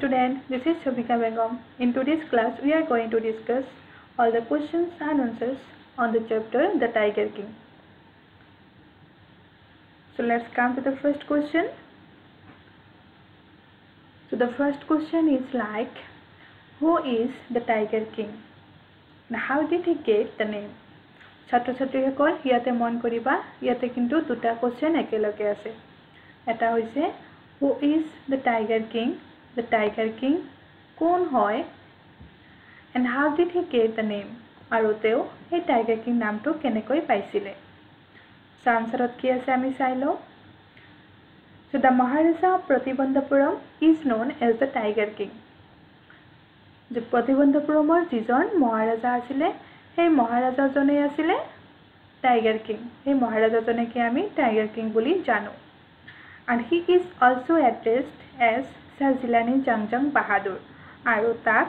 student, this is Shobika Begum. In today's class, we are going to discuss all the questions and answers on the chapter The Tiger King. So let's come to the first question. So the first question is like, who is the Tiger King? And how did he get the name? ছাত্ৰ ছাত্ৰীসকল ইয়াতে মন কৰিবা ইয়াতে কিন্তু দুটা question একেলগে আছে এটা হৈছে who is the tiger king কোন হয় and how did he get the name আৰু তেও এই টাইগাৰ কিং নামটো কেনেকৈ পাইছিলে আনসাৰত কি আছে আমি চাই লও so the Maharaja of Pratibandhapuram is known as the tiger king যে প্ৰতিবন্ধপুৰমৰ যিজন মহাৰাজা আছিল এই মহাৰাজাজনে আছিল টাইগাৰ কিং এই মহাৰাজাজনেকে আমি টাইগাৰ কিং বুলি জানো and he is also addressed as Sir Jilani Jangjang Bahadur আৰু তাক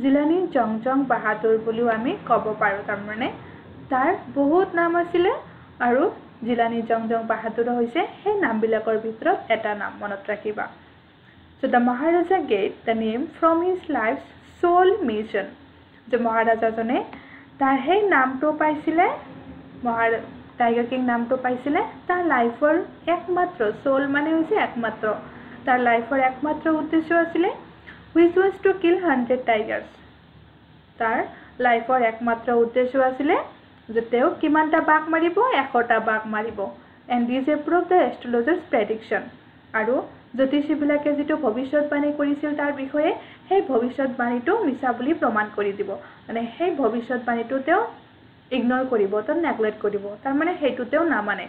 জিলানী জংজং বাহাদুৰ বুলিও আমি ক'ব পাৰো তাৰ মানে তাৰ বহুত নাম আছিল আৰু জিলানী জংজং বাহাদুৰ হৈছে এই নামবিলাকৰ ভিতৰত এটা নাম মনত ৰাখিবা so the Maharaja get the name from his life's sole mission যে মহাৰাজাজনে তাৰ সেই নামটো পাইছিলে টাইগাৰ কিং নামটো পাইছিলে তাৰ লাইফৰ একমাত্ৰ সোল মানে হৈছে একমাত্ৰ তাৰ লাইফৰ একমাত্ৰ উদ্দেশ্য আছিল which was to kill 100 tigers তাৰ লাইফৰ একমাত্ৰ উদ্দেশ্য আছিল যে তেও কিমানটা বাঘ মাৰিব 100টা বাঘ মাৰিব and this proved the astrologer's prediction আৰু জ্যোতিষীবিলাকে যেটো ভৱিষ্যতবাণী কৰিছিল তাৰ বিষয়ে সেই ভৱিষ্যতবাণীটো মিছা বুলি প্ৰমাণ কৰি দিব মানে সেই ভৱিষ্যতবাণীটো তেও ইগনোৰ কৰিব তো নেগলেক্ট কৰিব তাৰ মানে হেতুতেও না মানে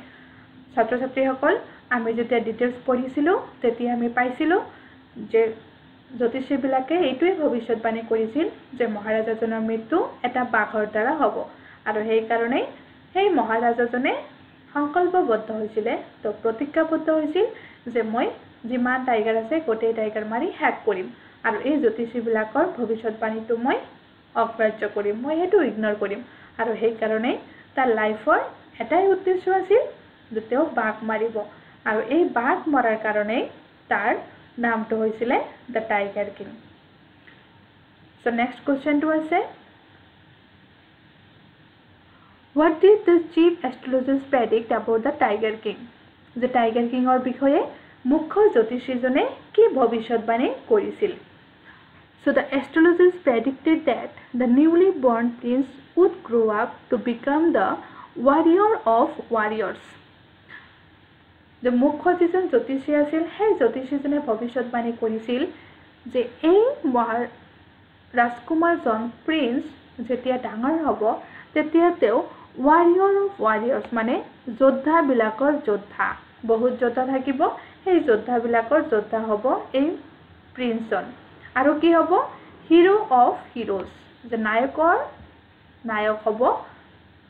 ছাত্ৰ ছাত্ৰীসকল আমি যেতিয়া ডিটেইলছ পঢ়িছিলো তেতিয়া আমি পাইছিলো যে জ্যোতিষীবিলাকে এইটোই ভৱিষ্যতবাণী কৰিছিল যে মহাৰাজাজনৰ মৃত্যু এটা বাঘৰ দ্বাৰা হ'ব আৰু সেই কাৰণে সেই মহাৰাজাজনে সংকল্পবদ্ধ হৈছিল তো প্ৰতিজ্ঞাবদ্ধ হৈছিল যে মই যিমান টাইগাৰ আছে গোটেই টাইগাৰ মাৰি হ্যাক কৰিম আৰু এই জ্যোতিষীবিলাকৰ ভৱিষ্যতবাণীটো মই অগ্ৰাহ্য কৰিম মই হেতু ইগনোৰ কৰিম আৰু সেই কাৰণে তাৰ লাইফৰ এটাই উদ্দেশ্য আছিল যে তেও বাঘ মাৰিব আৰু এই বাঘ মৰাৰ কাৰণে তাৰ নামটো হৈছিল the tiger king so next কোৱেশ্চনটো আছে What did the chief astrologers predict about the Tiger King? The Tiger King or বিষয়ে মুখ্য জ্যোতিষীজনে কি ভৱিষ্যতবাণী কৰিছিল So the astrologers predicted that the newly born prince would grow up to become the warrior of warriors. The মুখ্য যিজন জ্যোতিষী আছিল সেই জ্যোতিষীজনে ভৱিষ্যতবাণী কৰিছিল যে এই ৰাজকুমাৰজন প্ৰিন্স যেতিয়া ডাঙৰ হ'ব তেতিয়া তেও warrior of warriors মানে যোদ্ধাবিলাকৰ যোদ্ধা বহুত যোদ্ধা থাকিব সেই যোদ্ধাবিলাকৰ যোদ্ধা হ'ব এই প্ৰিন্সজন আৰু কি হ'ব হিৰো অফ হিৰোজ যে নায়কৰ নায়ক হ'ব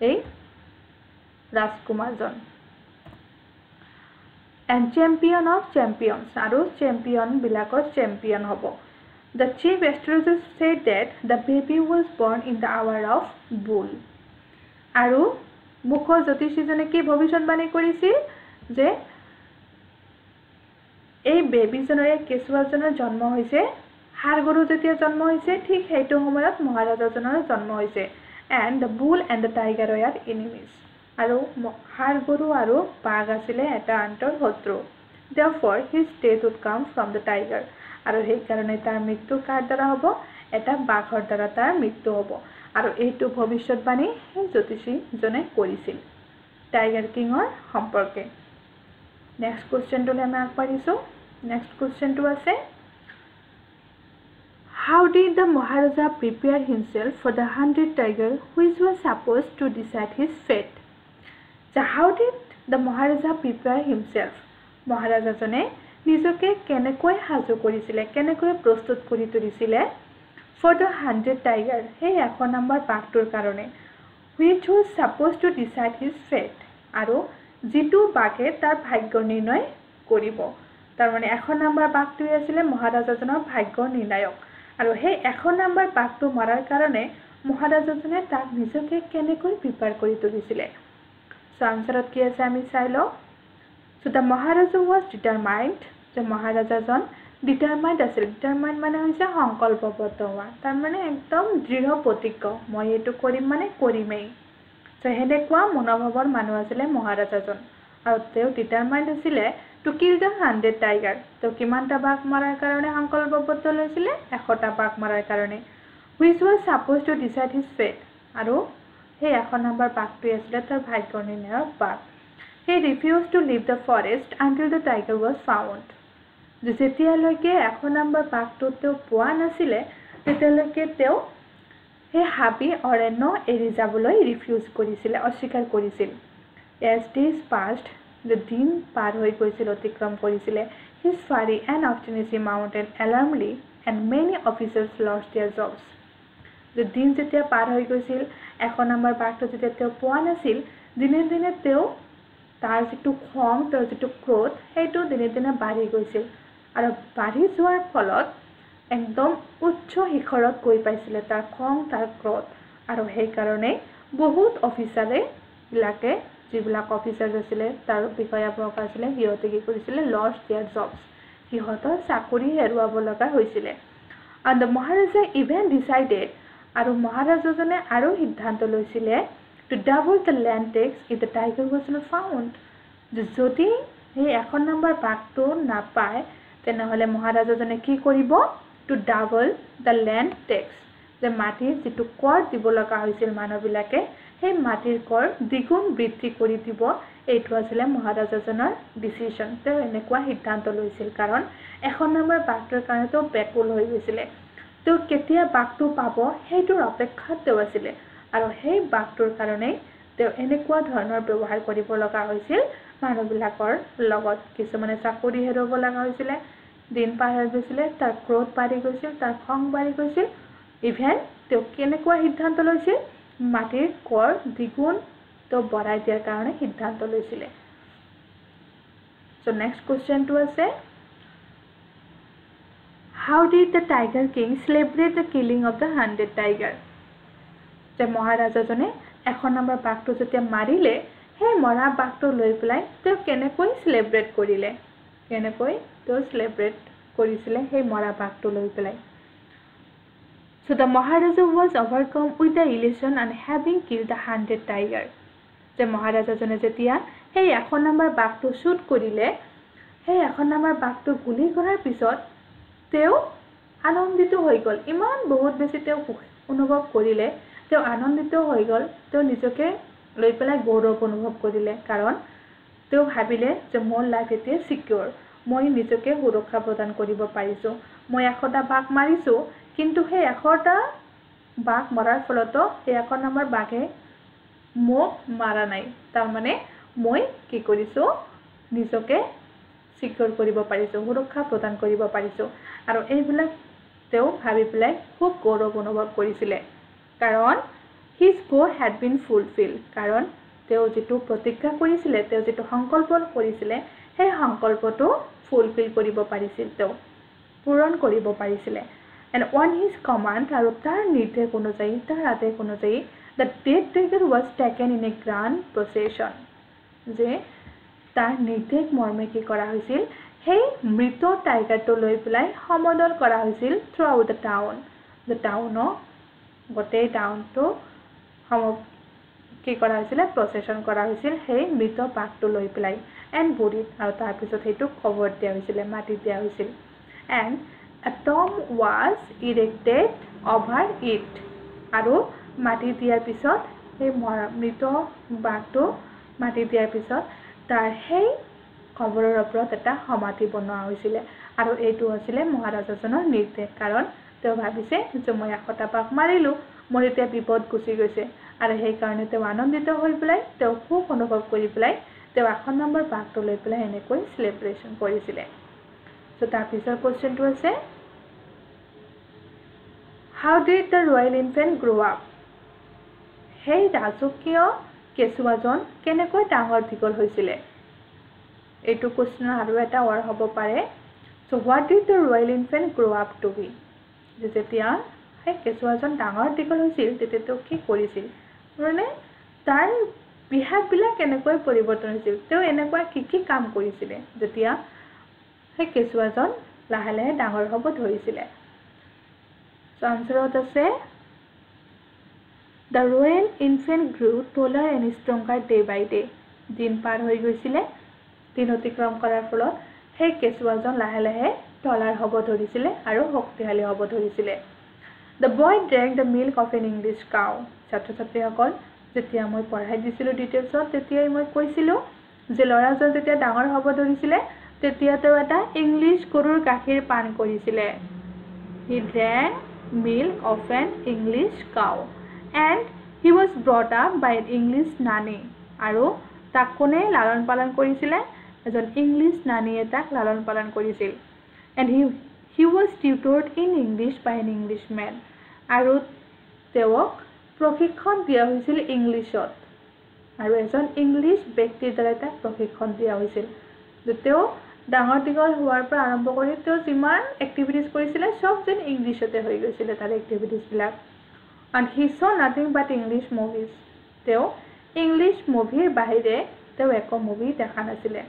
এই ৰাজকুমাৰজন and champion of champions আৰু champion বিলাকৰ champion হ'ব the chief astrologers said that the baby was born in the hour of bull আৰু মুখ্য জ্যোতিষীজনে কি ভৱিষ্যতবাণী কৰিছিল যে এই বেবিজনৰ কেঁচুৱাজনৰ জন্ম হৈছে হাড় গৰু যেতিয়া জন্ম হৈছে ঠিক সেইটো সময়ত মহাৰাজাজনৰ জন্ম হৈছে and the bull and the tiger were enemies আৰু হাড় গৰু আৰু বাঘ আছিল এটা আন্তৰ শত্ৰু therefore his death would come from the tiger আৰু সেই কাৰণে তাৰ মৃত্যু কাৰ দ্বাৰা হ'ব এটা বাঘৰ দ্বাৰা তাৰ মৃত্যু হ'ব আৰু এইটো ভৱিষ্যতবাণী এই জ্যোতিষীজনে কৰিছিল টাইগাৰ কিঙৰ সম্পৰ্কে নেক্সট কোৱেশ্চনটোলৈ আমি আগবাঢ়িছো নেক্সট কোৱেশ্চনটো আছে How did the Maharaja prepare himself for the 100 tiger which was supposed to decide his fate? So how did the Maharaja prepare himself? মহাৰাজাজনে নিজকে কেনেকৈ সাজু কৰিছিল কেনেকৈ প্ৰস্তুত কৰি তুলিছিল for the 100 tiger hey 1 number বাঘটোৰ কাৰণে which was supposed to decide his fate আৰু যিটো বাঘে তাৰ ভাগ্য নিৰ্ণয় কৰিব তাৰ মানে 1 নম্বৰ বাঘটোই আছিল মহাৰাজাজনৰ ভাগ্য নিৰ্ণায়ক আৰু সেই 1 নম্বৰ বাঘটো মৰাৰ কাৰণে মহাৰাজাজনে তাক নিজকে কেনেকৈ প্ৰিপেয়াৰ কৰি তুলিছিল সো আনসাৰত কি আছে আমি চাই লও so the Maharaja was determined যে মহাৰাজাজন ডিটাৰমাইণ্ড আছিল ডিটাৰমাইণ্ড মানে হৈছে সংকল্পবদ্ধ হোৱা তাৰমানে একদম দৃঢ় প্ৰতিজ্ঞ মই এইটো কৰিম মানে কৰিমেই চ' সেনেকুৱা মনোভাৱৰ মানুহ আছিলে মহাৰাজাজন আৰু তেওঁ ডিটাৰমাইণ্ড আছিলে টু কিল দ্য 100 টাইগাৰ তেওঁ কিমানটা বাঘ মৰাৰ কাৰণে সংকল্পবদ্ধ লৈছিলে 100টা বাঘ মৰাৰ কাৰণে which was supposed to decide his fate আৰু সেই 100 নম্বৰ বাঘটোৱে আছিলে তাৰ ভাগ্যৰ নিৰ্ণায়ক বাঘ he refused to leave the forest until the tiger was found যেতিয়ালৈকে 100 নম্বৰ বাঘটো তেওঁ পোৱা নাছিলে তেতিয়ালৈকে তেওঁ সেই হাবি অৰণ্য এৰি যাবলৈ ৰিফিউজ কৰিছিল অস্বীকাৰ কৰিছিল as days passed the দিন পাৰ হৈ গৈছিল অতিক্ৰম কৰিছিলে his fury and obstinacy mounted alarmingly and many officers lost their jobs the দিন যেতিয়া পাৰ হৈ গৈছিল 100 নম্বৰ বাঘটো যেতিয়া তেওঁ পোৱা নাছিল দিনে দিনে তেওঁ তাৰ যিটো খং তাৰ যিটো ক্ৰোধ সেইটো দিনে দিনে বাঢ়ি গৈছিল আৰু বাঢ়ি যোৱাৰ ফলত একদম উচ্চ শিখৰত গৈ পাইছিলে তাৰ খং তাৰ ক্ৰোধ আৰু সেই কাৰণে বহুত অফিচাৰে বিলাকে যিবিলাক অফিচাৰ আছিলে তাৰ বিষয়াবৰ্গ আছিলে সিহঁতে কি কৰিছিলে লষ্ট देयर জবস সিহঁতৰ চাকৰি হেৰুৱাব লগা হৈছিলে and the maharaja even decided আৰু মহাৰাজাজনে আৰু সিদ্ধান্ত লৈছিলে to double the land tax if the tiger was not found যদি এই 100 নম্বৰ বাঘটো নাপায় তেনেহলে মহাৰাজাজনে কি কৰিব to double the land tax যে মাটিৰ যিটো কৰ দিব লগা হৈছিল মানুহবিলাকে সেই মাটিৰ কৰ দ্বিগুণ বৃদ্ধি কৰি দিব এইটো আছিল মহাৰাজাজনৰ ডিসিশন তেওঁ এনেকুৱা সিদ্ধান্ত লৈছিল কাৰণ 100 নম্বৰ বাঘটোৰ কাৰণে তেওঁ বেকুল হৈ গৈছিল তেওঁ কেতিয়া বাঘটো পাব সেইটোৰ অপেক্ষাত তেওঁ আছিল আৰু সেই বাঘটোৰ কাৰণে তেওঁ এনেকুৱা ধৰণৰ ব্যৱহাৰ কৰিব লগা হৈছিল মানুহবিলাকৰ লগত কিছুমানে চাকৰি হেৰুৱাব লগা হৈছিল দিন পাৰ হৈ গৈছিল তাৰ ক্ৰোধ বাঢ়ি গৈছিল তাৰ খং বাঢ়ি গৈছিল ইভেন তেওঁ কেনেকুৱা সিদ্ধান্ত লৈছিল মাটিৰ কৰ দ্বিগুণ তেওঁ বঢ়াই দিয়াৰ কাৰণে সিদ্ধান্ত লৈছিল সো নেক্সট কোৱেশ্চনটো আছে how did the tiger king celebrate the killing of the 100 tiger যে মহাৰাজাজনে 100 নম্বৰ বাঘটো যেতিয়া মাৰিলে সেই মৰা বাঘটো লৈ পেলাই তেওঁ কেনেকৈ সেলিব্ৰেট কৰিলে কেনেকৈ তেওঁ সেলিব্ৰেট কৰিছিলে সেই মৰা বাঘটো লৈ পেলাই so the maharaja was overcome with the elation and having killed the 100 tiger যে মহাৰাজাজনে যেতিয়া সেই 100 নম্বৰ বাঘটো শুট কৰিলে সেই 100 নম্বৰ বাঘটো গুলি কৰাৰ পিছত তেওঁ আনন্দিত হৈ গল ইমান বহুত বেছি তেওঁ অনুভৱ কৰিলে তেওঁ আনন্দিত হৈ গল তেওঁ নিজকে লৈ পেলাই গৌৰৱ অনুভৱ কৰিলে কাৰণ তেওঁ ভাবিলে যে মোৰ লাইফ এতিয়া সিকিউৰ মই নিজকে সুৰক্ষা প্ৰদান কৰিব পাৰিছো মই 100টা বাঘ মাৰিছো কিন্তু সেই 100টা বাঘ মৰাৰ ফলতো সেই 100 নম্বৰ বাঘে মোক মাৰা নাই তাৰ মানে মই কি কৰিছো নিজকে সিকিউৰ কৰিব পাৰিছো সুৰক্ষা প্ৰদান কৰিব পাৰিছো আৰু এইবিলাক তেওঁ ভাবি পেলাই খুব গৌৰৱ অনুভৱ কৰিছিল কাৰণ his goal had been fulfilled কাৰণ তেওঁ যেটো প্ৰতিজ্ঞা কৰিছিল তেওঁ যেটো সংকল্প কৰিছিল সেই সংকল্পটো ফুলফিল কৰিব পাৰিছিল তেওঁ পূৰণ কৰিব পাৰিছিল and on his command আৰু তাৰ নিৰ্দেশ অনুযায়ী তাৰ আদেশ অনুযায়ী the dead tiger was taken in a grand procession যে তাৰ নিৰ্দেশ মৰ্মে কি কৰা হৈছিল সেই মৃত টাইগাৰটো লৈ পেলাই সমদল কৰা হৈছিল throughout the town গোটেই টাউনটো কি কৰা হৈছিল প্ৰসেছন কৰা হৈছিল সেই মৃত বাঘটো লৈ পেলাই and buried আৰু তাৰ পিছত হেতু কভাৰ দিয়া হৈছিল মাটি দিয়া হৈছিল and a tomb was erected over it আৰু মাটি দিয়াৰ পিছত সেই মৃত বাঘটো মাটি দিয়াৰ পিছত তাৰ সেই কবৰৰ ওপৰত এটা সমাধি বনোৱা হৈছিল আৰু এইটো আছিল মহাৰাজাজনৰ নিৰ্দেশ কাৰণ তেওঁ ভাবিছে যে মই 100টা বাঘ মাৰিলো মোৰ এতিয়া বিপদ গুচি গৈছে আৰু সেই কাৰণে তেওঁ আনন্দিত হৈ পেলাই তেওঁ খুব অনুভৱ কৰি পেলাই তেওঁ 100 নম্বৰ বাঘটো লৈ পেলাই এনেকৈ সেলিব্ৰেশন কৰিছিল সো তাৰ পিছৰ কোৱেশ্চনটো আছে how did the royal infant grow up সেই ৰাজকীয় কেঁচুৱাজন কেনেকৈ ডাঙৰ দীঘল হৈছিল এইটো কোৱেশ্চনৰ আৰু এটা অৰ হ'ব পাৰে so what did the royal infant grow up to be যেতিয়া সেই কেঁচুৱাজন ডাঙৰ দীঘল হৈছিল তেতিয়া তেওঁ কি কৰিছিল মানে তাৰ বিহেভ বিলাক কেনেকৈ পৰিৱৰ্তন হৈছিল তেওঁ এনেকুৱা কি কাম কৰিছিল যেতিয়া সেই কেঁচুৱাজন লাহে লাহে ডাঙৰ হ'ব ধৰিছিলে আনসাৰত আছে The royal infant grew taller and stronger day by day. দিন পাৰ হৈ গৈছিলে দিন অতিক্ৰম কৰাৰ ফলত সেই কেঁচুৱাজন লাহে লাহে তলাৰ হ'ব ধৰিছিলে আৰু শক্তিশালী হ'ব ধৰিছিলে The boy drank the milk of an English cow. ছাত্ৰ ছাত্ৰীসকল যেতিয়া মই পঢ়াই দিছিলোঁ ডিটেইলছত তেতিয়াই মই কৈছিলোঁ যে ল'ৰাজন যেতিয়া ডাঙৰ হ'ব ধৰিছিলে তেতিয়া তেওঁ এটা ইংলিছ গৰুৰ গাখীৰ পান কৰিছিলে He drank milk of an English cow and he was brought up by an English nanny আৰু তাক কোনে লালন পালন কৰিছিলে এজন ইংলিছ নানীয়ে তাক লালন পালন কৰিছিল and he was tutored in English by an Englishman আৰু তেওঁক প্ৰশিক্ষণ দিয়া হৈছিল ইংলিছত আৰু এজন ইংলিছ ব্যক্তিৰ দ্বাৰা তাক প্ৰশিক্ষণ দিয়া হৈছিল যে তেওঁ ডাঙৰ দীঘল হোৱাৰ পৰা আৰম্ভ কৰি তেওঁ যিমান এক্টিভিটিজ কৰিছিলে সব যেন ইংলিছতে হৈ গৈছিলে তাৰ এক্টিভিটিজবিলাক and he saw nothing but English movies তেওঁ ইংলিছ মুভিৰ বাহিৰে তেওঁ একো মুভি দেখা নাছিলে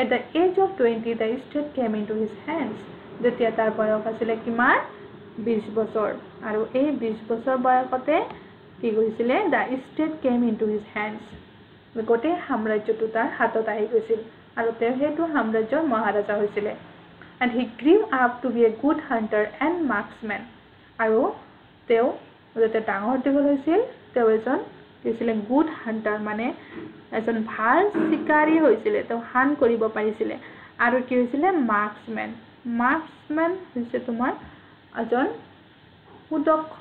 At the age of 20 the estate came into his hands যেতিয়া তাৰ বয়স আছিল কিমান 20 বছৰ আৰু এই 20 বছৰ বয়সতে কি হৈছিলে the estate came into his hands গোটেই সাম্ৰাজ্যটো তাৰ হাতত আহি গৈছিল আৰু তেওঁ হেতু সাম্ৰাজ্যৰ মহাৰাজা হৈছিল and he grew up to be a good hunter and marksman আৰু তেওঁ যেতিয়া ডাঙৰ দীঘল হৈছিল তেওঁ এজন হৈছিল গুড হান্টাৰ মানে এজন ভাল শিকাৰী হৈছিল তেওঁ হান কৰিব পাৰিছিল আৰু কি হৈছিল মাৰ্কসম্যান হৈছে তোমাৰ এজন সুদক্ষ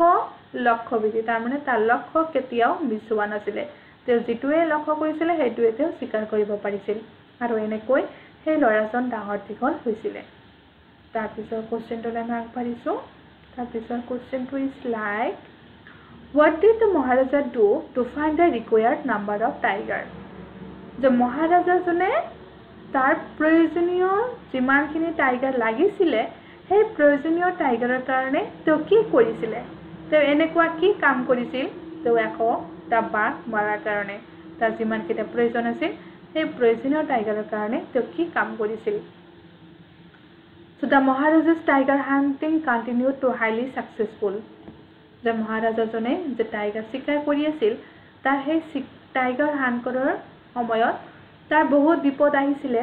লক্ষ্যবিধি তাৰ মানে তাৰ লক্ষ্য কেতিয়াও মিছ হোৱা নাছিল তেওঁ যিটোৱে লক্ষ্য কৰিছিল সেইটোৱে তেওঁ স্বীকাৰ কৰিব পাৰিছিল আৰু এনেকৈ সেই ল'ৰাজন ডাঙৰ দীঘল হৈছিল তাৰ পিছৰ কোৱেশ্চনটো আমি আগবাঢ়িছো তাৰ পিছৰ কোৱেশ্চনটো is like What did the Maharaja do to find the required number of tiger? The Maharaja jone tar proyojoniyo jimankhini tiger lagisile hey proyojoniyo tiger karone to ki korisile to enekwa ki kaam korisil to ekho ta bag marar karone tar jimankhini proyojon asil hey proyojoniyo tiger karone to ki kaam korisil So the Maharaja's tiger hunting continued to highly successful যে মহাৰাজাজনে যে tiger শিকাৰ কৰি আছিল তাৰ সেই tiger হান কৰাৰ সময়ত তাৰ বহুত বিপদ আহিছিল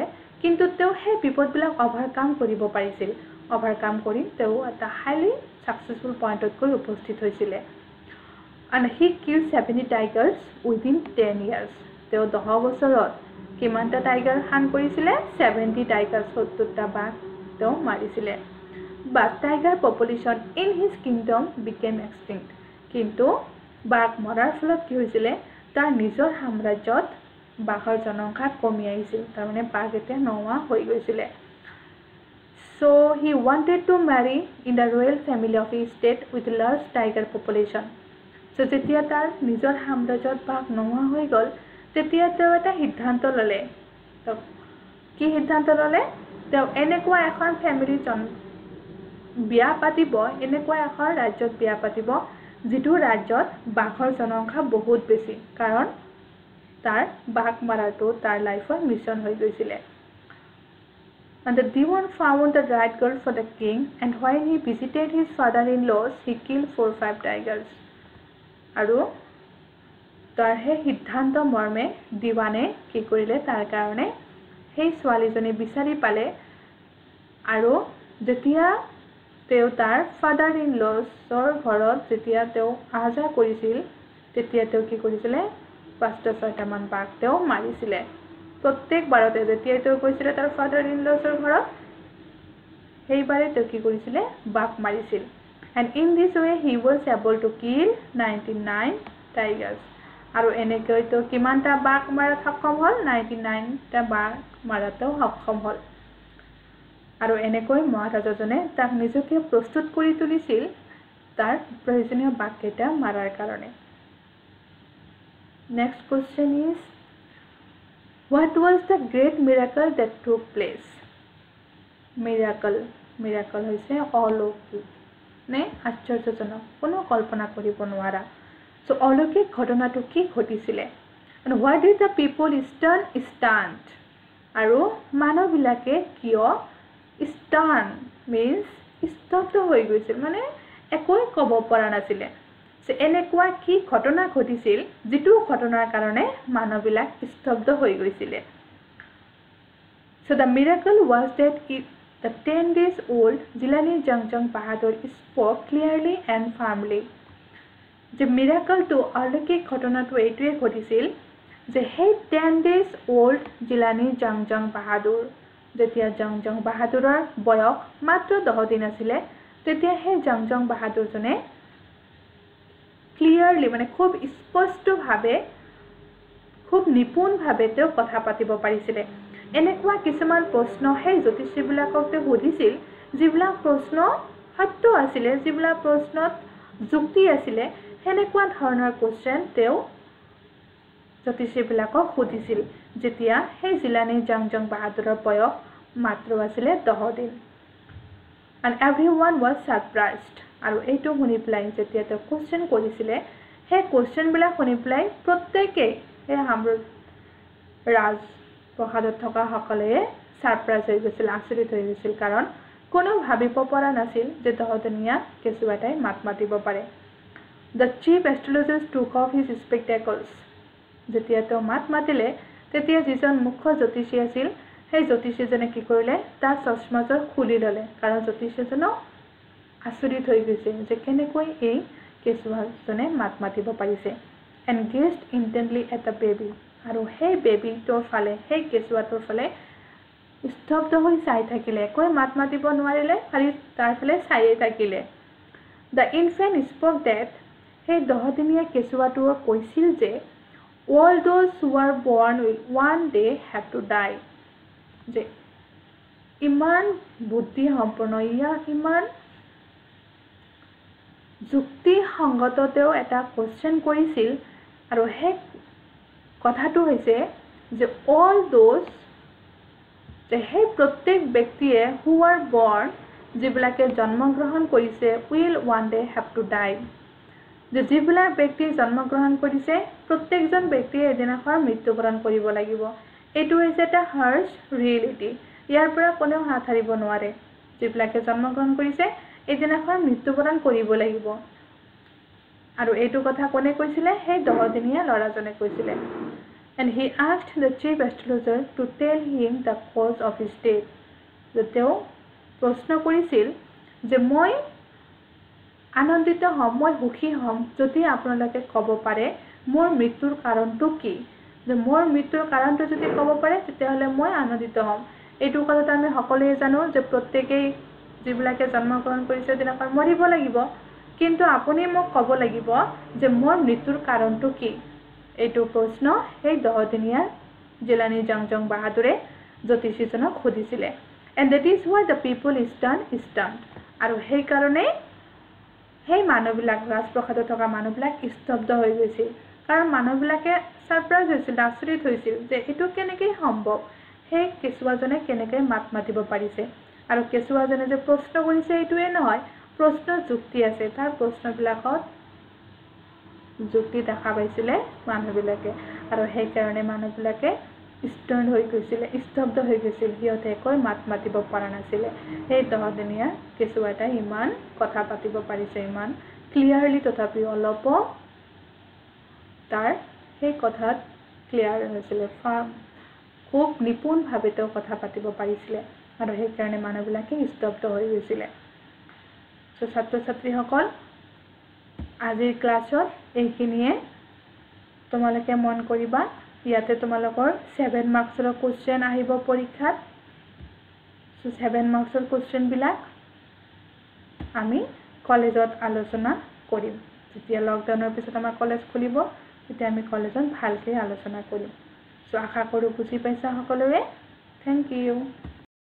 কিন্তু তেওঁ সেই বিপদবিলাক ওভাৰকাম কৰিব পাৰিছিল ওভাৰকাম কৰি তেওঁ এটা হাইলি সাকসেসফুল পইণ্টত গৈ উপস্থিত হৈছিল and he killed 70 tigers within 10 years তেওঁ 10 বছৰত কিমানটা টাইগাৰ হান কৰিছিল 70 টাইগাৰ 70টা বাঘ তেওঁ মাৰিছিল But tiger population in his kingdom became extinct. কিন্তু বাঘ মৰাৰ ফলত কি হৈছিল তাৰ নিজৰ সাম্ৰাজ্যত বাঘৰ জনসংখ্যা কমি আহিছিল তাৰ মানে বাঘ এতিয়া নোহোৱা হৈ গৈছিল So he wanted to marry in the royal family of his state with large tiger population. So যেতিয়া তাৰ নিজৰ সাম্ৰাজ্যত বাঘ নোহোৱা হৈ গল তেতিয়া তেওঁ এটা সিদ্ধান্ত ললে তো কি সিদ্ধান্ত ললে তেওঁ এনেকুৱা এখন ফ্যামিলি বিয়া পাতিব এনেকুৱা এখন ৰাজ্যত বিয়া পাতিব যিটো ৰাজ্যত বাঘৰ জনসংখ্যা বহুত বেছি কাৰণ তাৰ বাঘ মাৰাটো তাৰ লাইফৰ মিছন হৈ গৈছিল And the Diwan found the right girl for the king and when he visited his father-in-laws he killed 4-5 tigers আৰু তাৰ হে সিদ্ধান্ত মৰ্মে দিৱানে কি কৰিলে তাৰ কাৰণে সেই ছোৱালীজনী বিচাৰি পালে আৰু যেতিয়া তেওঁ তাৰ ফাদাৰ ইন লছৰ ঘৰত যেতিয়া তেওঁ আহা কৰিছিল তেতিয়া তেওঁ কি কৰিছিল 5-6টা মান বাঘ তেওঁ মাৰিছিল প্ৰত্যেক বাৰতে যেতিয়া তেওঁ গৈছিল তাৰ ফাদাৰ ইন লছৰ ঘৰত সেইবাৰে তেওঁ কি কৰিছিল বাঘ মাৰিছিল and in this way he was able to kill 99 tigers আৰু এনেকৈ তেওঁ কিমানটা বাঘ মাৰাত সক্ষম হ'ল 99টা বাঘ মাৰাত সক্ষম হ'ল আৰু এনেকৈ মহাৰাজাজনে তাক নিজকে প্ৰস্তুত কৰি তুলিছিল তাৰ প্ৰয়োজনীয় বাক্যটা মাৰাৰ কাৰণে Next question is What was the great miracle that took place? Miracle হৈছে অলৌকিক নে আশ্চৰ্যজনক কোনো কল্পনা কৰিব নোৱাৰা So অলৌকিক ঘটনাটো কি ঘটিছিল And why did the people stand আৰু মানুহবিলাকে কিয় stand মিন্স স্তব্ধ হৈ গৈছিল মানে একোৱে ক'ব পৰা নাছিলে যে এনেকুৱা কি ঘটনা ঘটিছিল যিটো ঘটনাৰ কাৰণে মানুহবিলাক স্তব্ধ হৈ গৈছিলে So the miracle was that the 10 days old Jilani Jangjang Bahadur spoke clearly and firmly. The miracle to alokik ghotona to eitue ghotisil je hey 10 days old Jilani Jangjang Bahadur jetia Jangjang Bahaduror boyok matro 10 din asile tetia hey Jangjang Bahadur jone clearly mane khub sposto bhabe khub nipun bhabe teo kotha patibo parisile এনেকুৱা কিছুমান প্ৰশ্ন হে জ্যোতিষীবিলাকতে সুধিছিল যিবিলাক প্ৰশ্ন সত্য আছিল যিবিলাক প্ৰশ্নত যুক্তি আছিল হেনেকুৱা ধৰণৰ কোৱেশ্চন তেও জ্যোতিষীবিলাকক সুধিছিল যেতিয়া হে জিলানী জাংজং বাহাদুৰৰ বয়স মাত্ৰ আছিল 10 দিন and everyone was surprised আৰু এইটো শুনি প্লাই যেতিয়া তেওঁ কোৱেশ্চন কৰিছিল হে কোৱেশ্চন বিলাক শুনি প্লাই প্ৰত্যেককে হে हाम्रो ৰাজ প্ৰসাদত থকা সকলে সাৰপ্ৰাইজ হৈ গৈছিল আচৰিত হৈ গৈছিল কাৰণ কোনো ভাবিব পৰা নাছিল যে দহদিনীয়া কেঁচুৱাটাই মাত মাতিব পাৰে The chief astrologers took off his spectacles যেতিয়া তেওঁ মাত মাতিলে তেতিয়া যিজন মুখ্য জ্যোতিষী আছিল সেই জ্যোতিষীজনে কি কৰিলে তাৰ চশমাযোৰ খুলি ললে কাৰণ জ্যোতিষীজন আচৰিত হৈ গৈছিল যে কেনেকৈ এই কেঁচুৱাজনে মাত মাতিব পাৰিছে and gazed intently at the baby আৰু সেই বেবিটোৰ ফালে সেই কেঁচুৱাটোৰ ফালে স্তব্ধ হৈ চাই থাকিলে কৈ মাত মাতিব নোৱাৰিলে খালি তাৰ ফালে চাইয়ে থাকিলে The infant spoke that সেই 10 দিনীয়া কেঁচুৱাটোৱে কৈছিল যে all those who are born will one day have to die যে ইমান বুদ্ধি সম্পন্ন ইমান যুক্তি সংগততেও এটা কোৱেশ্চন কৰিছিল আৰু সেই কথাটো হৈছে যে all those যে হে প্ৰত্যেক ব্যক্তিয়ে who are born যিবিলাকে জন্মগ্ৰহণ কৰিছে will one day have to die যে যিবিলাক ব্যক্তি জন্মগ্ৰহণ কৰিছে প্ৰত্যেকজন ব্যক্তিয়ে এদিনাখন মৃত্যুবৰণ কৰিব লাগিব এটো হৈছে এটা harsh reality ইয়াৰ পৰা কোনেও হাত হাৰিব নোৱাৰে যিবিলাকে জন্মগ্ৰহণ কৰিছে এদিনাখন মৃত্যুবৰণ কৰিব লাগিব আৰু এইটো কথা কোনে কৈছিলে হে 10 দিনীয়া লৰাজনে কৈছিলে and he asked the chief astrologer to tell him the cause of his death যেতেও প্ৰশ্ন কৰিছিল যে মই আনন্দিত হম মই সুখী হম যদি আপোনালোকে ক'ব পাৰে মোৰ মৃত্যুৰ কাৰণটো কি যে মোৰ মৃত্যুৰ কাৰণটো যদি ক'ব পাৰে তেতিয়াহলে মই আনন্দিত হম এইটো কথা আমি সকলোৱে জানো যে প্ৰত্যেকই যিবিলাকে জন্মগ্ৰহণ কৰিছে দিনাখন মৰিব লাগিব কিন্তু আপুনি মোক ক'ব লাগিব যে মোৰ মৃত্যুৰ কাৰণটো কি এইটো প্ৰশ্ন এই 10 দিনীয়া জিলানী জাংজং বাহাদুৰে জ্যোতিষীজনক সুধিছিল and that is why the people is stunned আৰু সেই কাৰণে সেই মানুহবিলাক ৰাজপ্ৰসাদত থকা মানুহবিলাক স্তব্ধ হৈ গৈছিল কাৰণ মানুহবিলাকে সাৰপ্ৰাইজ হৈছিল আচৰিত হৈছিল যে এটো কেনেকৈ সম্ভৱ সেই কেঁচুৱাজনে কেনেকৈ মাত মাতিব পাৰিছে আৰু কেঁচুৱাজনে যে প্ৰশ্ন কৰিছে এইটোৱে নহয় প্ৰশ্ন যুক্তি আছে তাৰ প্ৰশ্নবিলাকত যুক্তি দেখা পাইছিলে মানুহবিলাকে আৰু সেই কাৰণে মানুহবিলাকে স্তব্ধ হৈ গৈছিল সিহঁতে কৈ মাত মাতিব পৰা নাছিল এই 10 দিনীয়া কেঁচুৱাটা ইমান কথা পাতিব পাৰিছে ইমান ক্লিয়াৰলি তথাপি অলপ তাৰ সেই কথাত ক্লিয়াৰ হৈছিল খুব নিপুণ ভাৱে তেওঁ কথা পাতিব পাৰিছিল আৰু সেই কাৰণে মানুহবিলাকে স্তব্ধ হৈ গৈছিল সো ছাত্ৰ ছাত্ৰীসকল আজিৰ ক্লাছত এইখিনিয়ে তোমালোকে মন কৰিবা ইয়াতে তোমালোকৰ 7 মাৰ্কছৰ কোৱেশ্চন আহিব পৰীক্ষাত সো 7 মাৰ্কছৰ কোৱেশ্চন বিলাক আমি কলেজত আলোচনা কৰিম যেতিয়া লকডাউনৰ পিছত আমাৰ কলেজ খুলিব তেতিয়া আমি কলেজত ভালকৈ আলোচনা কৰিম সো আশা কৰো বুজি পাইছা সকলোৱে থ্যাংক ইউ